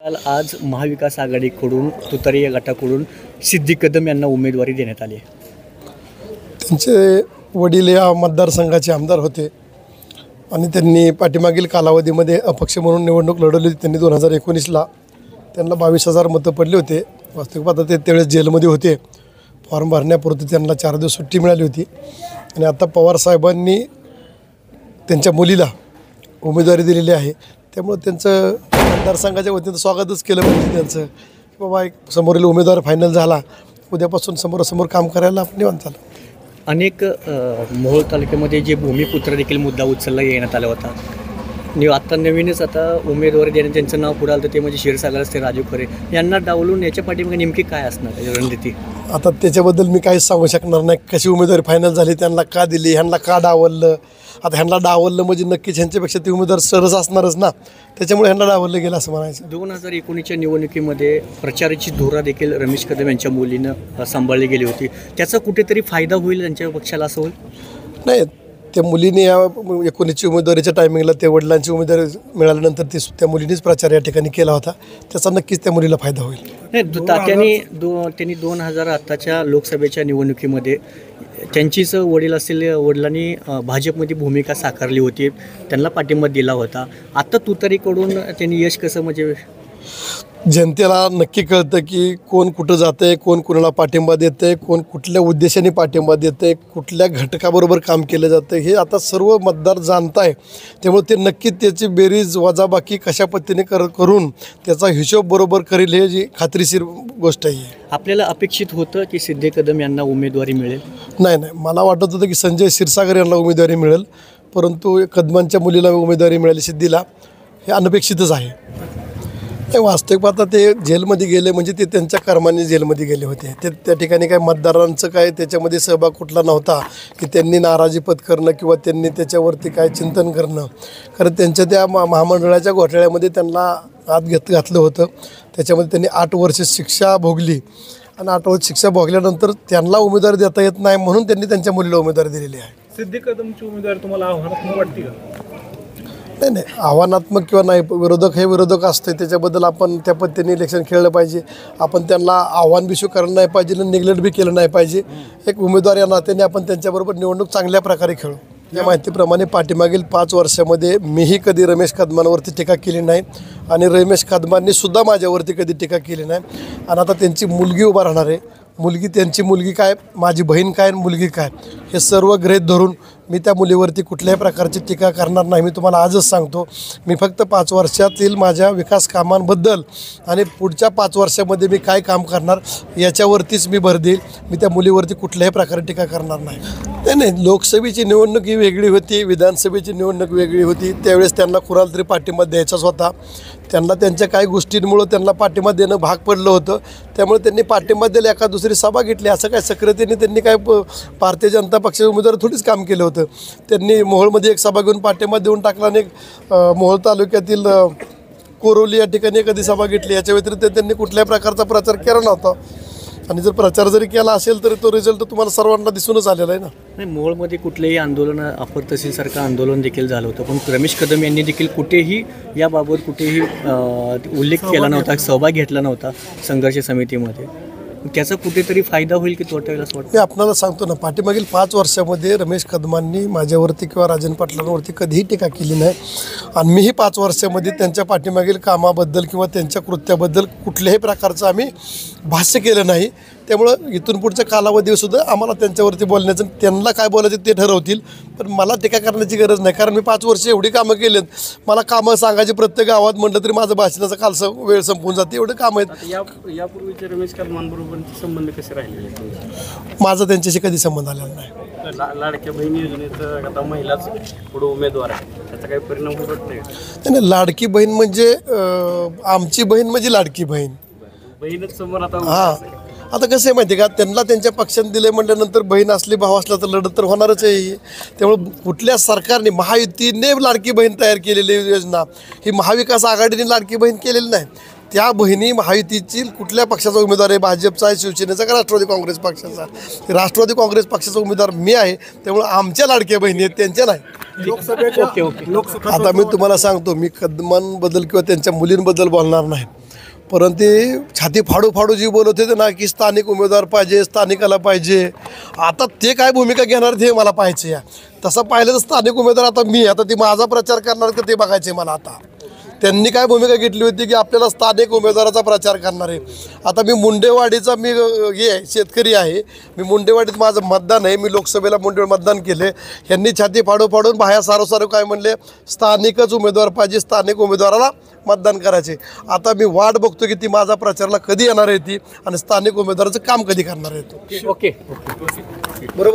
काल आज महाविकास आघाडीकडून तुतारी या गटाकडून सिद्धी कदम यांना उमेदवारी देण्यात आली आहे. त्यांचे वडील या मतदारसंघाचे आमदार होते आणि त्यांनी पाठीमागील कालावधीमध्ये अपक्ष म्हणून निवडणूक लढवली होती. त्यांनी 2019ला त्यांना 22,000 मतं पडले होते. वास्तविक पाहता ते त्यावेळेस जेलमध्ये होते. फॉर्म भरण्यापुरती त्यांना 4 दिवस सुट्टी मिळाली होती आणि आता पवारसाहेबांनी त्यांच्या मुलीला उमेदवारी दिलेली आहे. त्यामुळे त्यांचं मतदारसंघाच्या वतीनं स्वागतच केलं पाहिजे त्यांचं की बाबा एक समोरील उमेदवार फायनल झाला, उद्यापासून समोरासमोर काम करायला आपण निवांत झालं. अनेक मोहोळ तालुक्यामध्ये जे भूमिपुत्र देखील मुद्दा उचलला येण्यात आला होता. आता नवीनच उमेदवारी देण्यात ज्यांचं नाव पुढे आलं तर ते म्हणजे क्षीरसागर असते राजू खरे यांना डावलून याच्या पाठीमागे नेमकी काय असणार आहे रणनीती? आता त्याच्याबद्दल मी काहीच सांगू शकणार नाही. कशी उमेदवारी फायनल झाली, त्यांना का दिली, ह्यांना का डावललं. आता ह्यांना डावललं म्हणजे नक्कीच ह्यांच्यापेक्षा ते उमेदवार सरस असणारच ना, त्याच्यामुळे ह्यांना डावललं गेलं असं म्हणायचं. 2019च्या निवडणुकीमध्ये प्रचाराची धुरा देखील रमेश कदम यांच्या मुलीनं सांभाळली गेली होती. त्याचा कुठेतरी फायदा होईल त्यांच्या पक्षाला असं होईल? नाही, त्या मुलीने या 19ची उमेदवारीच्या टायमिंगला ते वडिलांची उमेदवारी मिळाल्यानंतर त्या मुलीनेच प्रचार या ठिकाणी केला होता. त्याचा नक्कीच त्या मुलीला फायदा होईल. नाही, त्यांनी 2000 आत्ताच्या लोकसभेच्या निवडणुकीमध्ये त्यांचीच वडील असलेल्या वडिलांनी भाजपमध्ये भूमिका साकारली होती, त्यांना पाठिंबा दिला होता. आता तुतारीकडून त्यांनी यश कसं म्हणजे जनतेला नक्की कळतं की कोण कुठं जातं आहे, कोण कुणाला पाठिंबा देतं आहे, कोण कुठल्या उद्देशाने पाठिंबा देतं आहे, कुठल्या घटकाबरोबर काम केलं जातं, हे आता सर्व मतदार जाणत आहे. त्यामुळे ते नक्की त्याची बेरीज वजाबाकी कशा पद्धतीने करून त्याचा हिशोब बरोबर करेल, हे जी खात्रीशीर गोष्ट आहे. आपल्याला अपेक्षित होतं की सिद्धी कदम यांना उमेदवारी मिळेल? नाही, मला वाटत होतं की संजय क्षीरसागर यांना उमेदवारी मिळेल, परंतु कदमांच्या मुलीला उमेदवारी मिळाली सिद्धीला, हे अनपेक्षितच आहे. वास्तविक पाहता ते जेलमध्ये गेले म्हणजे ते त्यांच्या कर्माने जेलमध्ये गेले होते. ते त्या ठिकाणी काय मतदारांचं काय त्याच्यामध्ये सहभाग कुठला नव्हता की त्यांनी नाराजी पत्करणं किंवा त्यांनी त्याच्यावरती काय चिंतन करणं. कारण त्यांच्या त्या महामंडळाच्या घोटाळ्यामध्ये त्यांना आत घातलं होतं. त्याच्यामध्ये त्यांनी 8 वर्ष शिक्षा भोगली आणि 8 वर्ष शिक्षा भोगल्यानंतर त्यांना उमेदवारी देता येत नाही म्हणून त्यांनी त्यांच्या मुलीला उमेदवारी दिलेली आहे. सिद्धी कदमची उमेदवारी तुम्हाला आव्हानात्मक वाटते का? नाही, आव्हानात्मक किंवा नाही, विरोधक हे विरोधक असते, त्याच्याबद्दल आपण त्या पद्धतीने इलेक्शन खेळलं पाहिजे. आपण त्यांना आव्हान बी स्वीकारलं नाही पाहिजे आणि निग्लेक्ट बी केलं नाही पाहिजे. एक उमेदवार या नात्याने आपण त्यांच्याबरोबर निवडणूक चांगल्या प्रकारे खेळू. या माहितीप्रमाणे पाठीमागील 5 वर्षामध्ये मीही कधी रमेश कदमांवरती टीका केली नाही आणि रमेश कदमांनी सुद्धा माझ्यावरती कधी टीका केली नाही. आणि आता त्यांची मुलगी उभा राहणार आहे. त्यांची मुलगी काय, माझी बहीण काय, मुलगी काय, हे सर्व गृहीत धरून मी त्या मुलीवरती कुठल्याही प्रकारची टीका करणार नाही. मी तुम्हाला आजच सांगतो, मी फक्त 5 वर्षातील माझ्या विकास कामांबद्दल आणि पुढच्या 5 वर्षामध्ये मी काय काम करणार याच्यावरतीच मी भर देईल. मी त्या मुलीवरती कुठल्याही प्रकारे टीका करणार नाही. लोकसभेची निवडणूक ही वेगळी होती, विधानसभेची निवडणूक वेगळी होती. त्यावेळेस त्यांना कुणाला तरी पाठिंबा द्यायचाच होता. त्यांना त्यांच्या काही गोष्टींमुळं त्यांना पाठिंबा देणं भाग पडलं होतं. त्यामुळे त्यांनी पाठिंबा दिला, एका दुसरी सभा घेतली. असं काय सक्रियतेने त्यांनी काय भारतीय जनता पक्षाचे उमेदवार थोडीच काम केलं होतं. त्यांनी मोहोळमध्ये एक सभा घेऊन पाठिंबा देऊन टाकला आणि मोहोळ तालुक्यातील कोरोली या ठिकाणी एखादी सभा घेतली. याच्या व्यतिरिक्त त्यांनी कुठल्याही प्रकारचा प्रचार केला नव्हता. आणि जर प्रचार जरी केला असेल तरी तो रिझल्ट तुम्हाला सर्वांना दिसूनच आलेला आहे ना. नाही, मोहोळमध्ये कुठलेही आंदोलन अपर तहसीलसारखं आंदोलन देखील झालं होतं, पण रमेश कदम यांनी देखील कुठेही याबाबत कुठेही उल्लेख केला नव्हता, सहभाग घेतला नव्हता संघर्ष समितीमध्ये. त्याचा कुठेतरी फायदा होईल की तोटा होईल असं वाटतं? मी आपल्याला सांगतो ना, पाठीमागील 5 वर्षामध्ये रमेश कदमांनी माझ्यावरती किंवा राजन पाटलांवरती कधीही टीका केली नाही. आणि मीही 5 वर्षामध्ये त्यांच्या पाठीमागील कामाबद्दल किंवा त्यांच्या कृत्याबद्दल कुठल्याही प्रकारचं आम्ही भाष्य केलं नाही. त्यामुळं इथून पुढच्या कालावधीसुद्धा आम्हाला त्यांच्यावरती बोलण्याचं, त्यांना काय बोलायचं ते ठरवतील, पण मला टीका करण्याची गरज नाही. कारण मी 5 वर्ष एवढी कामं केलेत. मला कामं सांगायची प्रत्येक गावात म्हटलं तरी माझं भाषणाचा काल वेळ संपून जाते, एवढे कामं आहेत. यापूर्वीचे रमेश कदमांबरोबर संबंध कसे राहिले? माझा त्यांच्याशी कधी संबंध आलेला नाही. लाडक्या बहीण योजनेचं आता महिलाच पुढे उमेदवार आहे, त्याचा काही परिणाम होत नाही? नाही, लाडकी बहीण म्हणजे आमची बहीण म्हणजे लाडकी बहीणच समोर आता. हां, आता कसं आहे माहिती आहे का, त्यांना त्यांच्या पक्षाने दिले म्हटल्यानंतर बहीण असली भाव असला तर लढत तर होणारच आहे. त्यामुळे कुठल्या सरकारने, महायुतीने लाडकी बहीण तयार केलेली योजना, ही महाविकास आघाडीने लाडकी बहीण केलेली नाही. त्या बहिणी महायुतीची कुठल्या पक्षाचा उमेदवार आहे, भाजपचा आहे, शिवसेनेचा का राष्ट्रवादी काँग्रेस पक्षाचा? राष्ट्रवादी काँग्रेस पक्षाचा उमेदवार मी आहे. त्यामुळे आमच्या लाडक्या बहिणी आहेत, त्यांच्या नाही. लोकसभेच्या आता मी तुम्हाला सांगतो, मी कदमांबद्दल किंवा त्यांच्या मुलींबद्दल बोलणार नाही. परंतु ते छाती फाडू फाडू जी बोलत होते ना की स्थानिक उमेदवार पाहिजे, स्थानिकाला पाहिजे, आता ते काय भूमिका घेणार ते मला पाहायचं या. तसं पाहिलं तर स्थानिक उमेदवार आता ती माझा प्रचार करणार का ते बघायचे मला. आता त्यांनी काय भूमिका घेतली होती की आपल्याला स्थानिक उमेदवाराचा प्रचार करणार आहे. आता मी मुंडेवाडीचा हे आहे, शेतकरी आहे. मी मुंडेवाडीत माझं मतदान आहे. मी लोकसभेला मतदान केले. ह्यांनी छाती फाडू फाडून बाहेर सारू काय म्हणले, स्थानिकच उमेदवार पाहिजे, स्थानिक उमेदवाराला मतदान करायचे. आता मी वाट बघतो की ती माझा प्रचारला कधी येणार आहे ती आणि स्थानिक उमेदवाराचं काम कधी करणार आहे. ओके. बरोबर.